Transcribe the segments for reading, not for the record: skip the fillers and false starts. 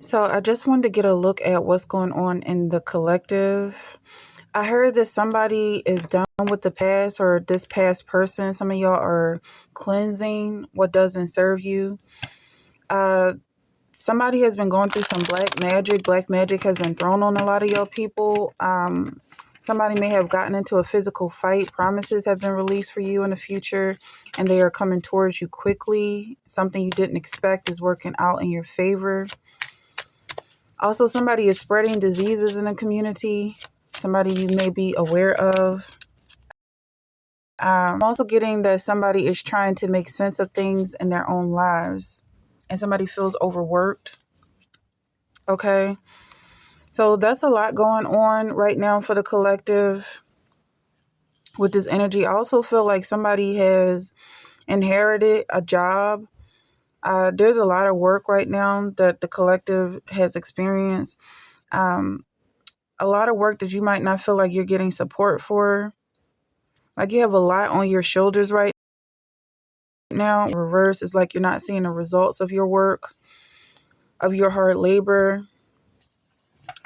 So I just wanted to get a look at what's going on in the collective. I heard that somebody is done with the past or this past person. Some of y'all are cleansing what doesn't serve you. Uh, Somebody has been going through some black magic. Black magic has been thrown on a lot of y'all people. Somebody may have gotten into a physical fight. Promises have been released for you in the future, and they are coming towards you quickly. Something you didn't expect is working out in your favor. Also, somebody is spreading diseases in the community, somebody you may be aware of. I'm also getting that somebody is trying to make sense of things in their own lives and somebody feels overworked. Okay. So that's a lot going on right now for the collective with this energy. I also feel like somebody has inherited a job. There's a lot of work right now that the collective has experienced. Um, a lot of work that you might not feel like you're getting support for. Like you have a lot on your shoulders right now. Reverse is like you're not seeing the results of your work, of your hard labor.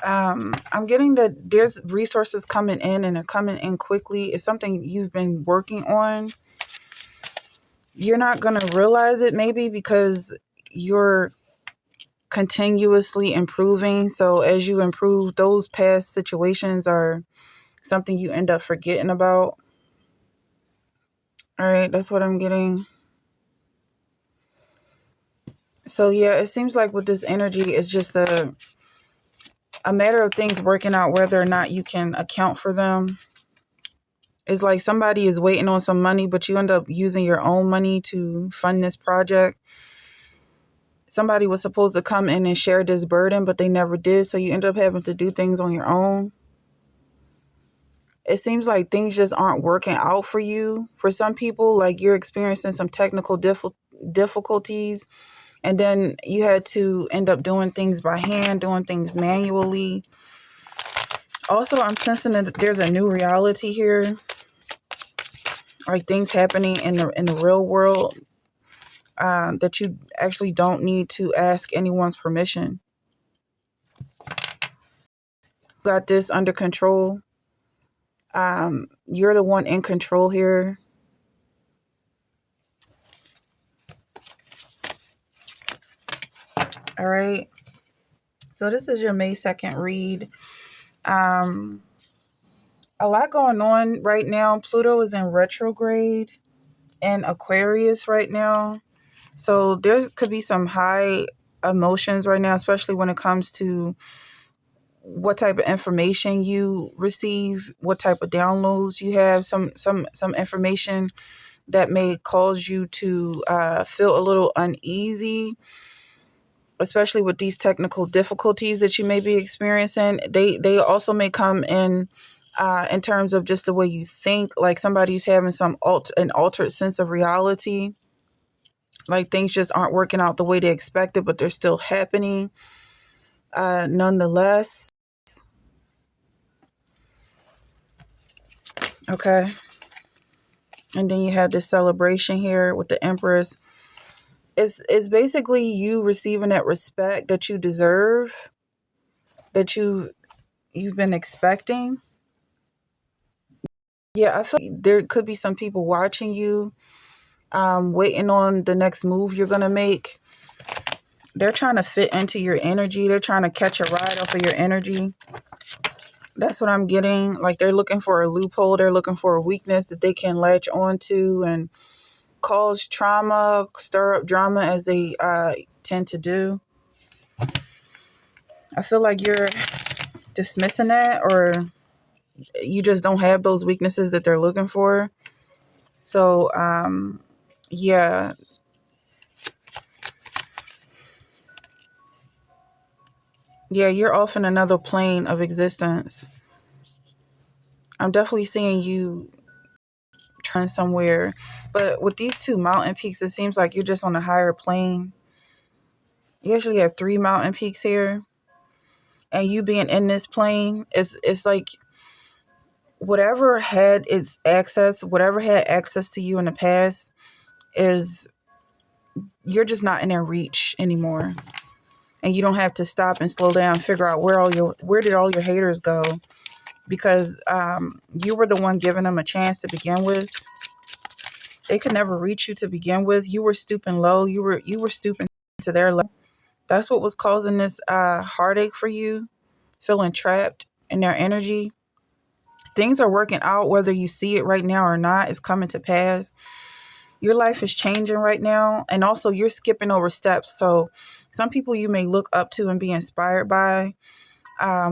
I'm getting that there's resources coming in and they're coming in quickly. It's something you've been working on. You're not going to realize it maybe because you're continuously improving. So as you improve, those past situations are something you end up forgetting about. All right, that's what I'm getting. So yeah, it seems like with this energy, it's just a matter of things working out whether or not you can account for them. It's like somebody is waiting on some money, but you end up using your own money to fund this project. Somebody was supposed to come in and share this burden, but they never did. So you end up having to do things on your own. It seems like things just aren't working out for you. For some people, like you're experiencing some technical difficulties, and then you had to end up doing things by hand, doing things manually. Also, I'm sensing that there's a new reality here, like things happening in the real world that you actually don't need to ask anyone's permission. Got this under control. You're the one in control here. All right. So this is your May 2nd read. A lot going on right now. Pluto is in retrograde in Aquarius right now. So there could be some high emotions right now, especially when it comes to what type of information you receive, what type of downloads you have. Some information that may cause you to feel a little uneasy, especially with these technical difficulties that you may be experiencing. They also may come in terms of just the way you think, like somebody's having an altered sense of reality, like things just aren't working out the way they expected, but they're still happening nonetheless. Okay. And then you have this celebration here with the Empress. It's basically you receiving that respect that you deserve, that you've been expecting. Yeah, I feel like there could be some people watching you, waiting on the next move you're gonna make. They're trying to fit into your energy. They're trying to catch a ride off of your energy. That's what I'm getting. Like they're looking for a loophole. They're looking for a weakness that they can latch onto and cause trauma, stir up drama as they tend to do. I feel like you're dismissing that, or you just don't have those weaknesses that they're looking for. So, yeah. Yeah, you're off in another plane of existence. I'm definitely seeing you trying somewhere. But with these two mountain peaks, it seems like you're just on a higher plane. You actually have 3 mountain peaks here. And you being in this plane, it's like whatever had access to you in the past is, you're just not in their reach anymore. and you don't have to stop and slow down, figure out where did all your haters go, because you were the one giving them a chance to begin with. They could never reach you to begin with. You were stooping low. You were stooping to their level. That's what was causing this heartache for you, feeling trapped in their energy. Things are working out, whether you see it right now or not. It's coming to pass. Your life is changing right now, and also you're skipping over steps. So some people you may look up to and be inspired by.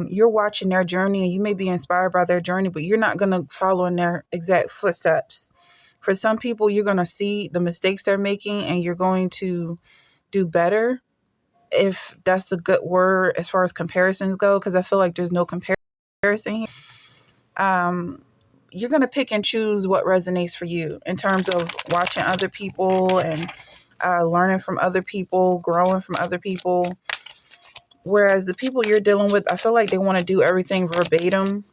You're watching their journey, and you may be inspired by their journey, but you're not going to follow in their exact footsteps. For some people, you're going to see the mistakes they're making, and you're going to do better, if that's a good word as far as comparisons go, because I feel like there's no comparison here. You're going to pick and choose what resonates for you in terms of watching other people and learning from other people, growing from other people. Whereas the people you're dealing with, I feel like they want to do everything verbatim.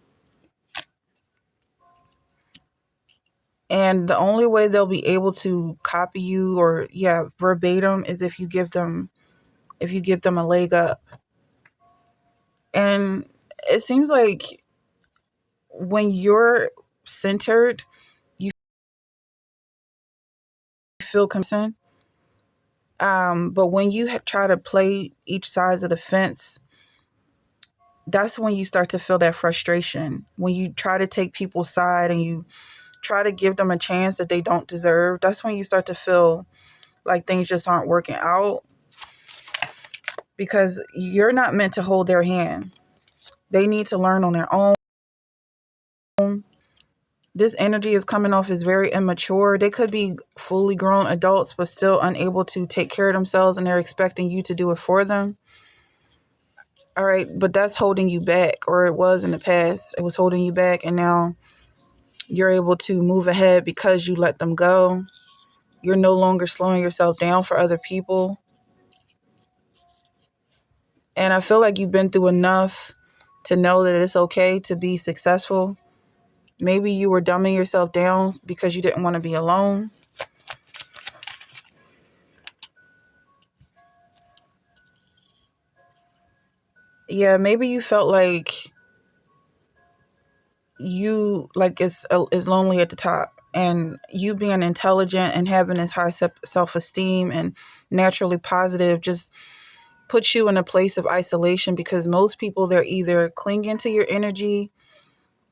And the only way they'll be able to copy you or verbatim is if you give them a leg up. And it seems like when you're centered, you feel concerned. But when you try to play each side of the fence, that's when you start to feel that frustration. When you try to take people's side and you try to give them a chance that they don't deserve, that's when you start to feel like things just aren't working out, because you're not meant to hold their hand. They need to learn on their own. This energy is coming off as very immature. They could be fully grown adults, but still unable to take care of themselves, and they're expecting you to do it for them. All right, but that's holding you back, or it was in the past. It was holding you back, and now you're able to move ahead because you let them go. You're no longer slowing yourself down for other people. And I feel like you've been through enough to know that it's okay to be successful. Maybe you were dumbing yourself down because you didn't want to be alone. Yeah, maybe you felt like it's lonely at the top, and you being intelligent and having this high self-esteem and naturally positive just puts you in a place of isolation, because most people, they're either clinging to your energy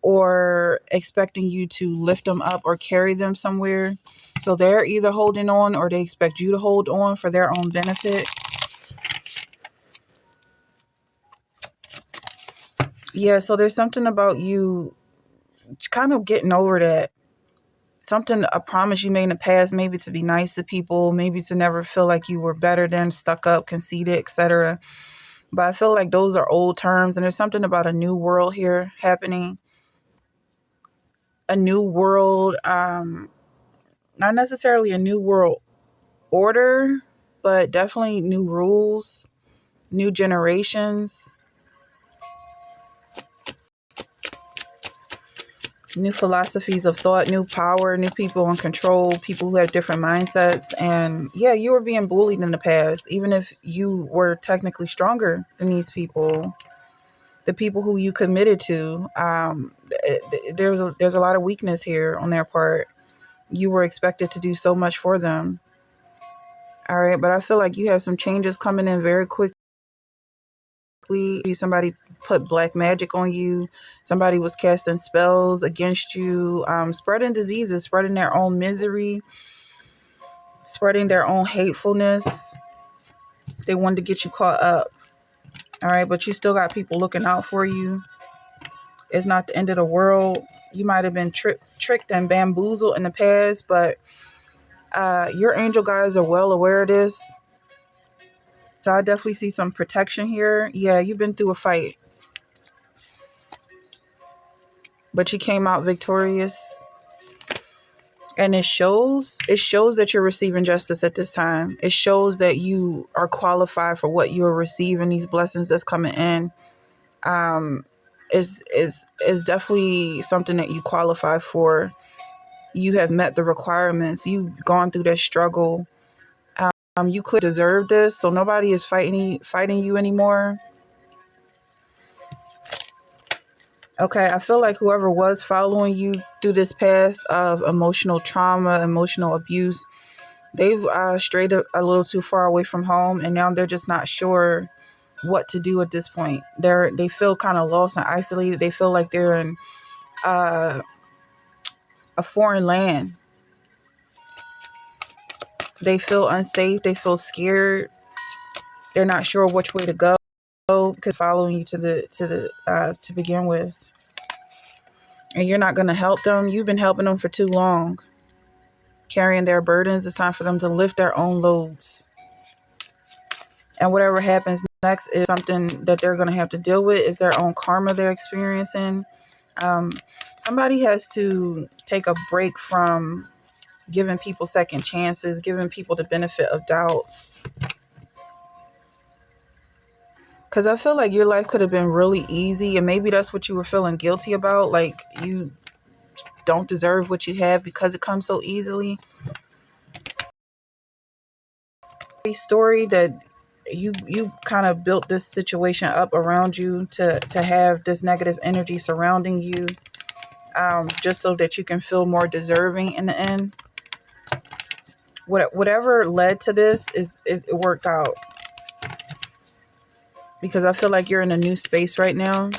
or expecting you to lift them up or carry them somewhere. So they're either holding on or they expect you to hold on for their own benefit. Yeah, so there's something about you kind of getting over that. Something, a promise you made in the past, maybe to be nice to people, maybe to never feel like you were better than, stuck up, conceited, etc. But I feel like those are old terms, and there's something about a new world here happening. A new world, not necessarily a new world order, but definitely new rules, new generations, new philosophies of thought, new power, new people in control, people who have different mindsets. And yeah, you were being bullied in the past, even if you were technically stronger than these people, the people who you committed to. There's a lot of weakness here on their part. You were expected to do so much for them. All right, but I feel like you have some changes coming in very quickly. Somebody put black magic on you. Somebody was casting spells against you, spreading diseases, spreading their own misery, spreading their own hatefulness. They wanted to get you caught up. All right, but you still got people looking out for you. It's not the end of the world. You might have been tricked and bamboozled in the past, but your angel guides are well aware of this. So I definitely see some protection here. Yeah, you've been through a fight, but you came out victorious. And it shows that you're receiving justice at this time. It shows that you are qualified for what you're receiving, these blessings that's coming in. Is definitely something that you qualify for. You have met the requirements. You've gone through that struggle. You could deserve this, so nobody is fighting you anymore. Okay, I feel like whoever was following you through this path of emotional trauma, emotional abuse, they've strayed a little too far away from home, and now they're just not sure what to do at this point. They feel kind of lost and isolated. They feel like they're in uh, a foreign land. They feel unsafe. They feel scared. They're not sure which way to go because following you to begin with, and you're not going to help them. You've been helping them for too long, carrying their burdens. It's time for them to lift their own loads. And whatever happens next is something that they're going to have to deal with. Is their own karma they're experiencing. Somebody has to take a break from giving people second chances, giving people the benefit of doubt. Because I feel like your life could have been really easy, and maybe that's what you were feeling guilty about. Like you don't deserve what you have because it comes so easily. A story that you kind of built this situation up around you to have this negative energy surrounding you, just so that you can feel more deserving in the end. Whatever led to this it worked out, because I feel like you're in a new space right now.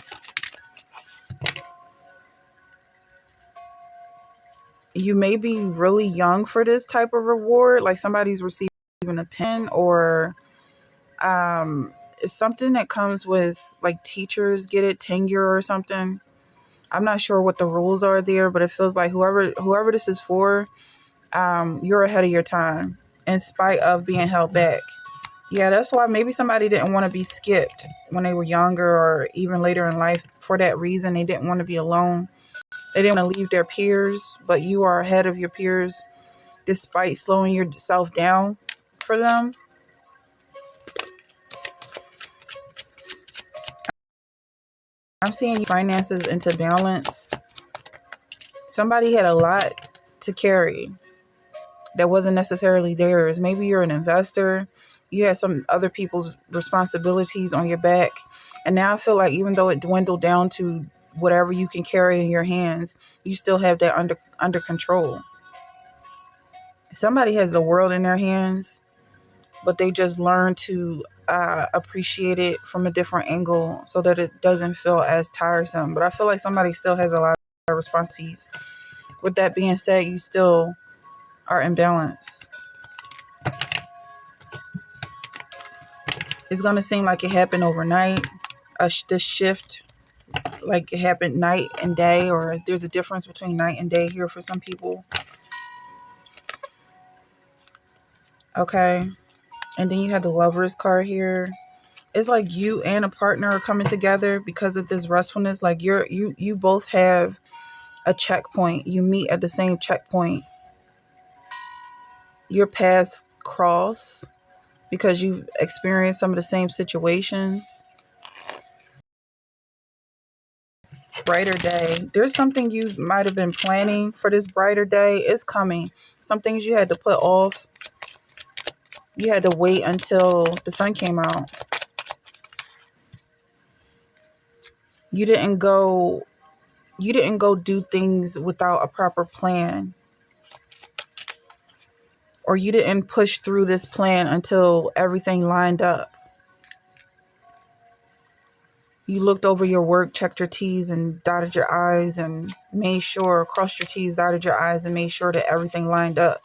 You may be really young for this type of reward, like somebody's receiving a pen, or it's something that comes with, like, teachers get it, tenure or something. I'm not sure what the rules are there, but it feels like whoever this is for, you're ahead of your time in spite of being held back. Yeah, that's why maybe somebody didn't want to be skipped when they were younger or even later in life. For that reason, they didn't want to be alone. They didn't want to leave their peers, but you are ahead of your peers despite slowing yourself down for them. I'm seeing finances into balance. Somebody had a lot to carry that wasn't necessarily theirs. Maybe you're an investor. You had some other people's responsibilities on your back. And now I feel like even though it dwindled down to whatever you can carry in your hands, you still have that under control. Somebody has the world in their hands, but they just learn to appreciate it from a different angle so that it doesn't feel as tiresome. But I feel like somebody still has a lot of responsibilities. With that being said, you still are in balance. It's going to seem like it happened overnight, this shift, like it happened night and day, or there's a difference between night and day here for some people. Okay. And then you have the Lovers card here. It's like you and a partner are coming together because of this restfulness. Like you both have a checkpoint. You meet at the same checkpoint. Your paths cross because you've experienced some of the same situations. Brighter day. There's something you might have been planning for this brighter day. It's coming. Some things you had to put off. You had to wait until the sun came out. You didn't go do things without a proper plan. Or you didn't push through this plan until everything lined up. You looked over your work, checked your T's and dotted your I's, and made sure, crossed your T's, dotted your I's, and made sure that everything lined up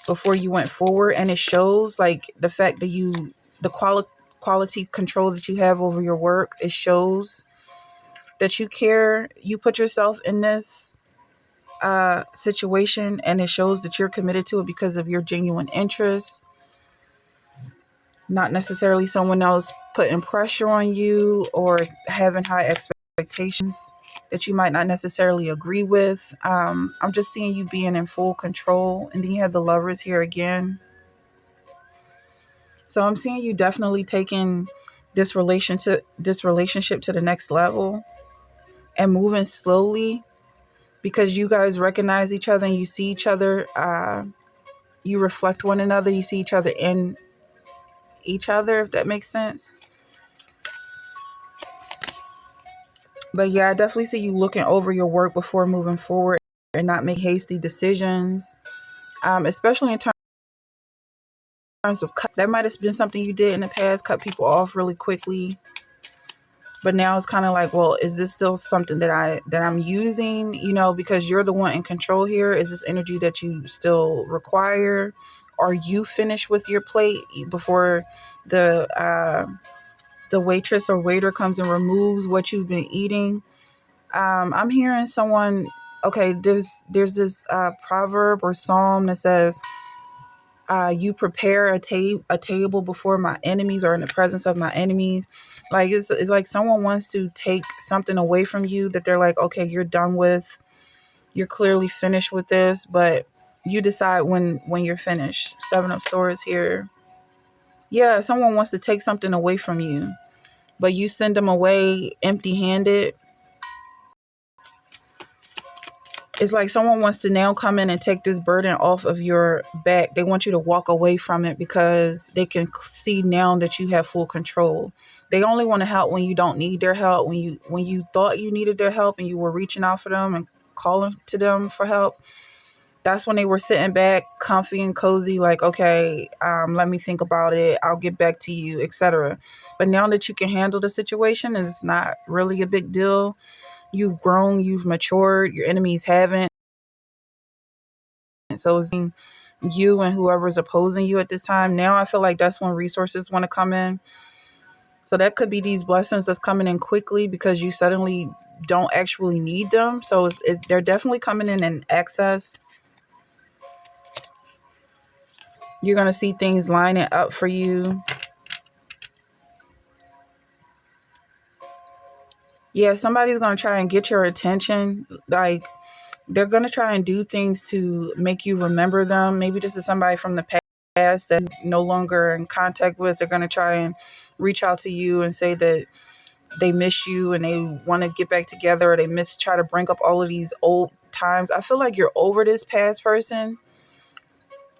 before you went forward. And it shows, like, the fact that the quality control that you have over your work, it shows that you care. You put yourself in this situation, and it shows that you're committed to it because of your genuine interest. Not necessarily someone else putting pressure on you or having high expectations that you might not necessarily agree with. I'm just seeing you being in full control. And then you have the Lovers here again. So I'm seeing you definitely taking this relationship to the next level and moving slowly, because you guys recognize each other and you see each other you reflect one another, you see each other in each other, if that makes sense. But yeah, I definitely see you looking over your work before moving forward and not make hasty decisions, especially in terms of that might have been something you did in the past, cut people off really quickly. But now it's kind of like, well, is this still something that I'm using? Because you're the one in control here. Is this energy that you still require? Are you finished with your plate before the waitress or waiter comes and removes what you've been eating? I'm hearing someone. Okay, there's this proverb or psalm that says, you prepare a table before my enemies, or in the presence of my enemies. Like it's like someone wants to take something away from you that they're like, okay, you're done with. You're clearly finished with this, but you decide when you're finished. Seven of Swords here. Yeah, someone wants to take something away from you, but you send them away empty-handed. It's like someone wants to now come in and take this burden off of your back. They want you to walk away from it because they can see now that you have full control. They only want to help when you don't need their help. When you thought you needed their help and you were reaching out for them and calling to them for help, that's when they were sitting back, comfy and cozy, like, okay, let me think about it. I'll get back to you, etc. But now that you can handle the situation, and it's not really a big deal. You've grown, you've matured, your enemies haven't. So it's you and whoever's opposing you at this time. Now I feel like that's when resources want to come in. So that could be these blessings that's coming in quickly because you suddenly don't actually need them. So they're definitely coming in excess. You're going to see things lining up for you. Yeah, somebody's going to try and get your attention. Like, they're going to try and do things to make you remember them. Maybe this is somebody from the past that you're no longer in contact with. They're going to try and reach out to you and say that they miss you and they want to get back together, or try to bring up all of these old times. I feel like you're over this past person.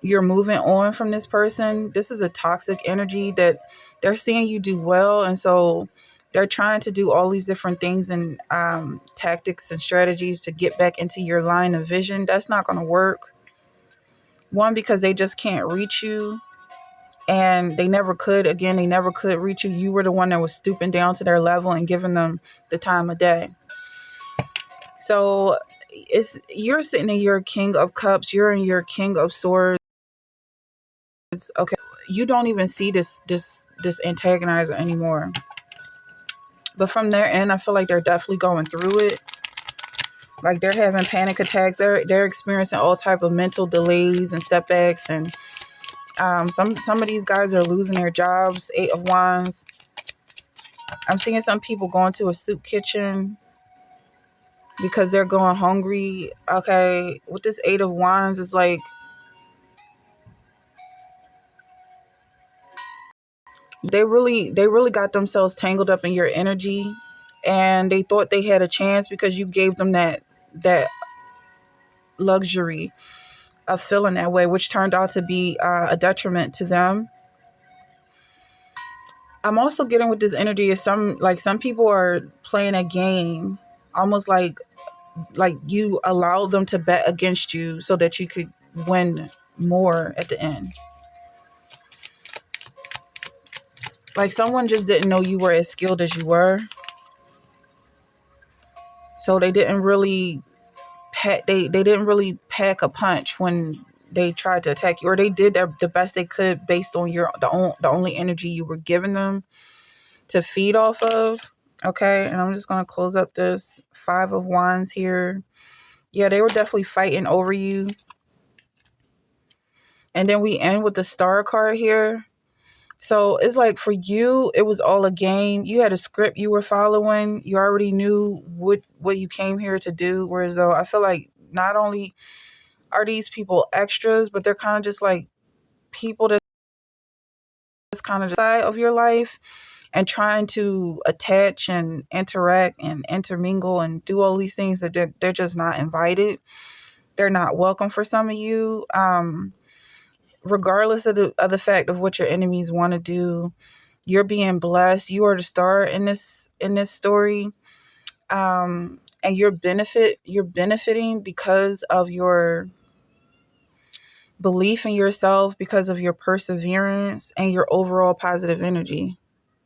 You're moving on from this person. This is a toxic energy that they're seeing you do well. And so they're trying to do all these different things and tactics and strategies to get back into your line of vision. That's not going to work. One, because they just can't reach you. And they never could. Again, they never could reach you. You were the one that was stooping down to their level and giving them the time of day. So you're sitting in your King of Cups. You're in your King of Swords. Okay, you don't even see this antagonizer anymore. But from their end, I feel like they're definitely going through it. Like they're having panic attacks. They're experiencing all type of mental delays and setbacks, and some of these guys are losing their jobs. 8 of Wands. I'm seeing some people going to a soup kitchen because they're going hungry. Okay, with this 8 of Wands, it's like they really got themselves tangled up in your energy, and they thought they had a chance because you gave them that luxury of feeling that way, which turned out to be a detriment to them. I'm also getting with this energy is some people are playing a game, almost like you allow them to bet against you so that you could win more at the end. Like someone just didn't know you were as skilled as you were. So they didn't really they didn't really pack a punch when they tried to attack you, or they did the best they could based on the only energy you were giving them to feed off of. Okay, and I'm just gonna close up this 5 of Wands here. Yeah, they were definitely fighting over you. And then we end with the Star card here. So it's like for you, it was all a game. You had a script you were following. You already knew what you came here to do. Whereas though I feel like not only are these people extras, but they're kind of just like people that's kind of side of your life and trying to attach and interact and intermingle and do all these things that they're just not invited. They're not welcome for some of you. regardless of the fact of what your enemies want to do, you're being blessed. You are the star in this story. And you're benefiting because of your belief in yourself, because of your perseverance and your overall positive energy.